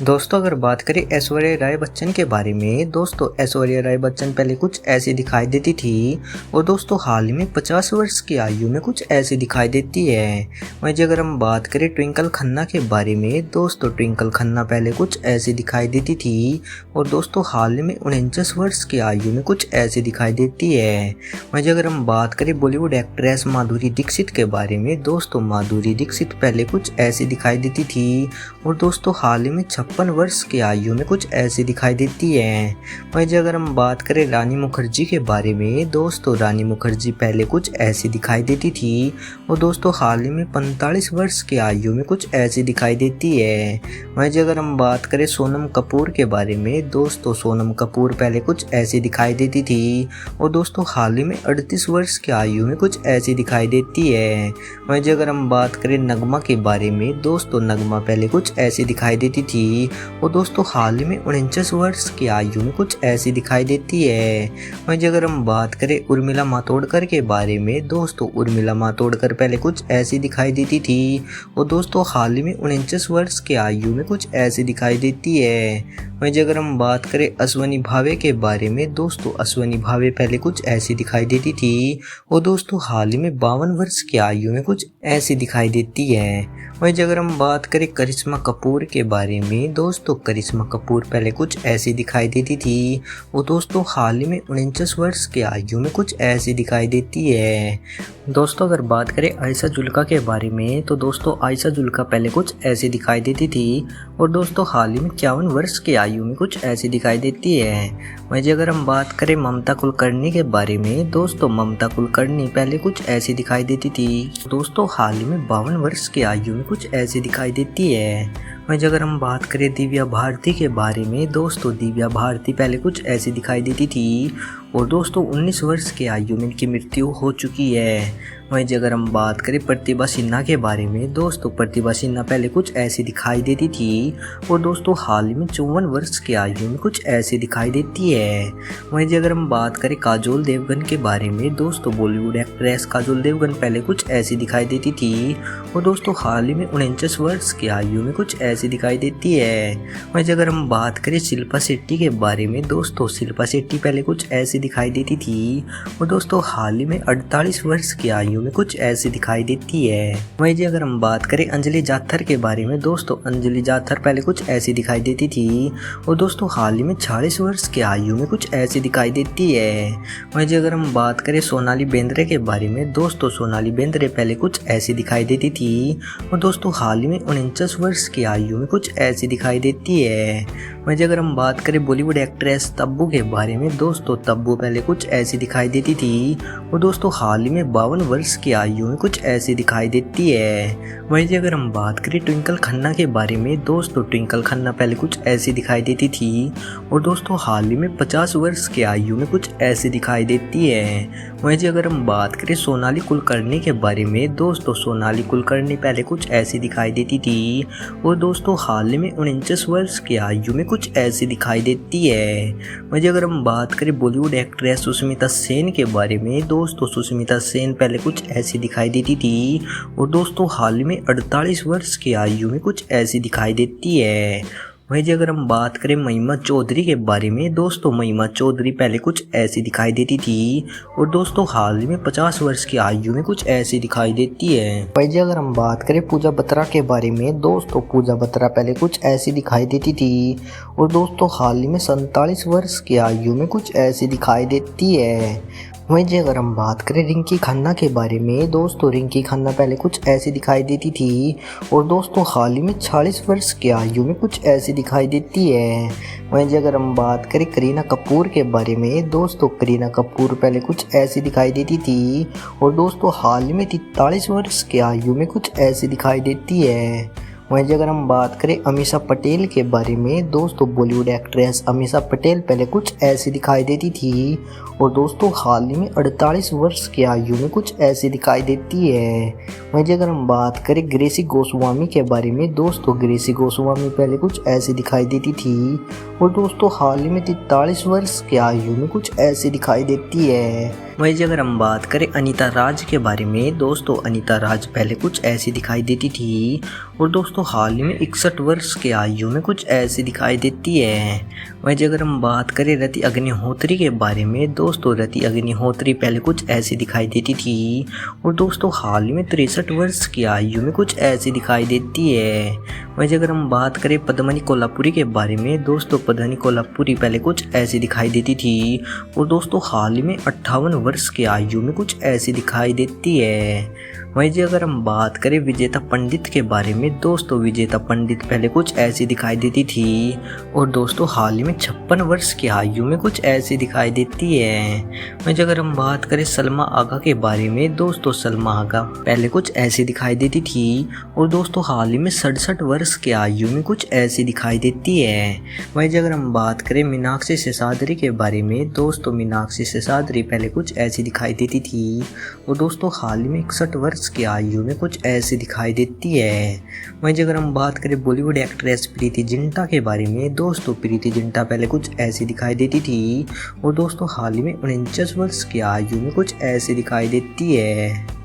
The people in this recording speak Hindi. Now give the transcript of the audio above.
दोस्तों अगर बात करें ऐश्वर्या राय बच्चन के बारे में, दोस्तों ऐश्वर्या राय बच्चन पहले कुछ ऐसी दिखाई देती थी और दोस्तों हाल ही में 50 वर्ष की आयु में कुछ ऐसी दिखाई देती है। वहीं अगर हम बात करें ट्विंकल खन्ना के बारे में, दोस्तों ट्विंकल खन्ना पहले कुछ ऐसी दिखाई देती थी और दोस्तों हाल ही में 49 वर्ष की आयु में कुछ ऐसी दिखाई देती है। वहीं अगर हम बात करें बॉलीवुड एक्ट्रेस माधुरी दीक्षित के बारे में, दोस्तों माधुरी दीक्षित पहले कुछ ऐसी दिखाई देती थी और दोस्तों हाल ही में 56 वर्ष की आयु में कुछ ऐसी दिखाई देती है। वहीं अगर हम बात करें रानी मुखर्जी के बारे में, दोस्तों रानी मुखर्जी पहले कुछ ऐसी दिखाई देती थी और दोस्तों हाल ही में 45 वर्ष की आयु में कुछ ऐसी दिखाई देती है। वहीं अगर हम बात करें सोनम कपूर के बारे में, दोस्तों सोनम कपूर पहले कुछ ऐसी दिखाई देती थी और दोस्तों हाल ही में 38 वर्ष की आयु में कुछ ऐसी दिखाई देती है। वहीं अगर हम बात करें नगमा के बारे में, दोस्तों नगमा पहले कुछ ऐसी दिखाई देती थी और दोस्तों हाल ही में 49 वर्ष की आयु में कुछ ऐसी दिखाई देती है। वहीं अगर हम बात करें उर्मिला मातोंडकर के बारे में, दोस्तों उर्मिला मातोंडकर पहले कुछ ऐसी दिखाई देती थी और दोस्तों हाल ही में 49 वर्ष की आयु में कुछ ऐसी दिखाई देती है। वहीं अगर हम बात करें अश्विनी भावे के बारे में, दोस्तों अश्विनी भावे पहले कुछ ऐसी दिखाई देती थी और दोस्तों हाल ही में 52 वर्ष की आयु में कुछ ऐसी दिखाई देती है। वहीं अगर हम बात करें करिश्मा कपूर के बारे में, दोस्तों करिश्मा कपूर पहले कुछ ऐसी दिखाई देती थी और दोस्तों हाल ही में 49 वर्ष की आयु में कुछ ऐसी दिखाई देती है। दोस्तों अगर बात करें आयशा जुल्का के बारे में, तो दोस्तों आयशा जुल्का पहले कुछ ऐसी दिखाई देती थी और दोस्तों हाल ही में 51 वर्ष की आयु में कुछ ऐसी दिखाई देती है। वहीं अगर हम बात करें ममता कुलकर्णी के बारे में, दोस्तों ममता कुलकर्णी पहले कुछ ऐसी दिखाई देती थी, दोस्तों हाल ही में 52 वर्ष की आयु में कुछ ऐसी दिखाई देती है। वहीं अगर हम बात करें दिव्या भारती के बारे में, दोस्तों दिव्या भारती पहले कुछ ऐसी दिखाई देती थी और दोस्तों 19 वर्ष की आयु में इनकी मृत्यु हो चुकी है। वहीं अगर हम बात करें प्रतिभा सिन्हा के बारे में, दोस्तों प्रतिभा सिन्हा पहले कुछ ऐसी दिखाई देती थी और दोस्तों हाल ही में 54 वर्ष की आयु में कुछ ऐसी दिखाई देती है। वहीं अगर हम बात करें काजोल देवगन के बारे में, दोस्तों बॉलीवुड एक्ट्रेस काजोल देवगन पहले कुछ ऐसी दिखाई देती थी और दोस्तों हाल ही में 49 वर्ष की आयु में कुछ ऐसी दिखाई देती है। वहीं अगर हम बात करें शिल्पा शेट्टी के बारे में, दोस्तों शिल्पा शेट्टी पहले कुछ ऐसी दिखाई देती थी और दोस्तों हाल ही में 48 वर्ष की आयु में कुछ ऐसी दिखाई देती है। वहीं अगर हम बात करें अंजलि जाथर के बारे में, दोस्तों अंजलि जाथर पहले कुछ ऐसी दिखाई देती थी और दोस्तों हाल ही में 46 वर्ष की आयु में कुछ ऐसी दिखाई देती है। वहीं अगर हम बात करें सोनाली बेंद्रे के बारे में, दोस्तों सोनाली बेंद्रे पहले कुछ ऐसी दिखाई देती थी और दोस्तों हाल ही में 49 वर्ष की आयु में कुछ ऐसी दिखाई देती है। वहीं अगर हम बात करें बॉलीवुड एक्ट्रेस तब्बू के बारे में, दोस्तों तब्बू पहले कुछ ऐसी दिखाई देती थी और दोस्तों हाल ही में 52 वर्ष की आयु में कुछ ऐसी दिखाई देती है। वहीं अगर हम बात करें ट्विंकल खन्ना के बारे में, दोस्तों ट्विंकल खन्ना पहले कुछ ऐसी दिखाई देती थी और दोस्तों हाल ही में 50 वर्ष की आयु में कुछ ऐसी दिखाई देती है। वहीं अगर हम बात करें सोनाली कुलकर्णी के बारे में, दोस्तों सोनाली कुलकर्णी पहले कुछ ऐसी दिखाई देती थी और दोस्तों हाल ही में 49 वर्ष की आयु में कुछ ऐसी दिखाई देती है। वहीं अगर हम बात करें बॉलीवुड एक्ट्रेस सुष्मिता सेन के बारे में, दोस्तों सुष्मिता सेन पहले कुछ ऐसी दिखाई देती थी और दोस्तों हाल ही में 48 वर्ष की आयु में कुछ ऐसी दिखाई देती है। वहीं अगर हम बात करें महिमा चौधरी के बारे में, दोस्तों महिमा चौधरी पहले कुछ ऐसी दिखाई देती थी और दोस्तों हाल ही में 50 वर्ष की आयु में कुछ ऐसी दिखाई देती है। वहीं अगर हम बात करें पूजा बत्रा के बारे में, दोस्तों पूजा बत्रा पहले कुछ ऐसी दिखाई देती थी और दोस्तों हाल ही में 47 वर्ष की आयु में कुछ ऐसी दिखाई देती है। वहीं अगर हम बात करें रिंकी खन्ना के बारे में, दोस्तों रिंकी खन्ना पहले कुछ ऐसी दिखाई देती थी और दोस्तों हाल ही में 46 वर्ष की आयु में कुछ ऐसी दिखाई देती है। वहीं अगर हम बात करें करीना कपूर के बारे में, दोस्तों करीना कपूर पहले कुछ ऐसी दिखाई देती थी और दोस्तों हाल ही में 43 वर्ष की आयु में कुछ ऐसी दिखाई देती है। वहीं अगर हम बात करें अमीषा पटेल के बारे में, दोस्तों बॉलीवुड एक्ट्रेस अमीषा पटेल पहले कुछ ऐसी दिखाई देती थी और दोस्तों हाल ही में 48 वर्ष की आयु में कुछ ऐसी दिखाई देती है। वहीं अगर हम बात करें ग्रेसी गोस्वामी के बारे में, दोस्तों ग्रेसी गोस्वामी पहले कुछ ऐसी दिखाई देती थी और दोस्तों हाल ही में 43 वर्ष की आयु में कुछ ऐसी दिखाई देती है। वहीं जी अगर हम बात करें अनीता राज के बारे में, दोस्तों अनीता राज पहले कुछ ऐसी दिखाई देती थी और दोस्तों हाल ही में 61 वर्ष की आयु में कुछ ऐसी दिखाई देती है। वहीं जी अगर हम बात करें रति अग्निहोत्री के बारे में, दोस्तों रति अग्निहोत्री पहले कुछ ऐसी दिखाई देती थी और दोस्तों हाल ही में 63 वर्ष की आयु में कुछ ऐसी दिखाई देती है। वहीं अगर हम बात करें पद्मिनी कोल्हापुरी के बारे में, दोस्तों पद्मिनी कोल्हापुरी पहले कुछ ऐसी दिखाई देती थी और दोस्तों हाल ही में 58 वर्ष की आयु में कुछ ऐसी दिखाई देती है। वहीं जी अगर हम बात करें विजेता पंडित के बारे में, दोस्तों विजेता पंडित पहले कुछ ऐसी दिखाई देती थी और दोस्तों हाल ही में 56 वर्ष की आयु में कुछ ऐसी दिखाई देती है। वहीं जी अगर हम बात करें सलमा आगा के बारे में, दोस्तों सलमा आगा पहले कुछ ऐसी दिखाई देती थी और दोस्तों हाल ही में 67 वर्ष की आयु में कुछ ऐसी दिखाई देती है। वहीं जी अगर हम बात करें मीनाक्षी शेषाद्री के बारे में, दोस्तों मीनाक्षी शेषाद्री पहले कुछ ऐसी दिखाई देती थी और दोस्तों हाल ही में 61 वर्ष की आयु में कुछ ऐसी दिखाई देती है। वहीं अगर हम बात करें बॉलीवुड एक्ट्रेस प्रीति जिंटा के बारे में, दोस्तों प्रीति जिंटा पहले कुछ ऐसी दिखाई देती थी और दोस्तों हाल ही में 49 वर्ष की आयु में कुछ ऐसी दिखाई देती है।